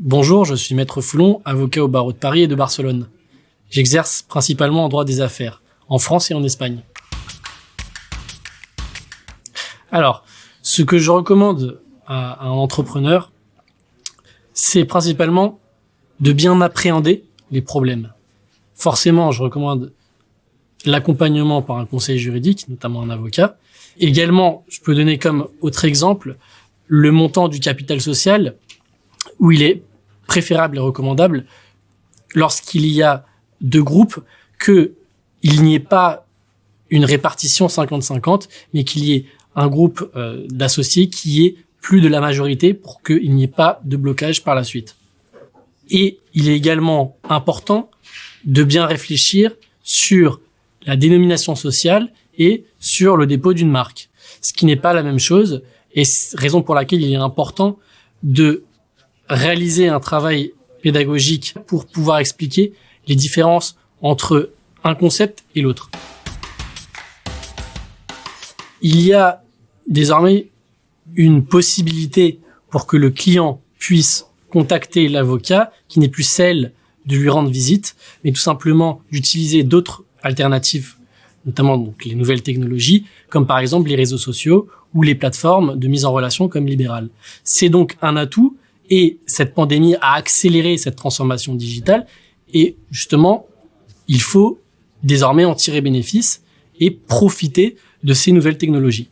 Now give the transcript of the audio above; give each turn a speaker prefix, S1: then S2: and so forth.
S1: Bonjour, je suis Maître Foulon, avocat au barreau de Paris et de Barcelone. J'exerce principalement en droit des affaires, en France et en Espagne. Alors, ce que je recommande à un entrepreneur, c'est principalement de bien appréhender les problèmes. Forcément, je recommande l'accompagnement par un conseiller juridique, notamment un avocat. Également, je peux donner comme autre exemple le montant du capital social, où il est préférable et recommandable, lorsqu'il y a deux groupes, qu'il n'y ait pas une répartition 50-50, mais qu'il y ait un groupe d'associés qui ait plus de la majorité pour qu'il n'y ait pas de blocage par la suite. Et il est également important de bien réfléchir sur la dénomination sociale et sur le dépôt d'une marque, ce qui n'est pas la même chose, et raison pour laquelle il est important de réaliser un travail pédagogique pour pouvoir expliquer les différences entre un concept et l'autre. Il y a désormais une possibilité pour que le client puisse contacter l'avocat, qui n'est plus celle de lui rendre visite, mais tout simplement d'utiliser d'autres alternatives, notamment donc les nouvelles technologies, comme par exemple les réseaux sociaux ou les plateformes de mise en relation comme Libéral. C'est donc un atout, et cette pandémie a accéléré cette transformation digitale, et justement, il faut désormais en tirer bénéfice et profiter de ces nouvelles technologies.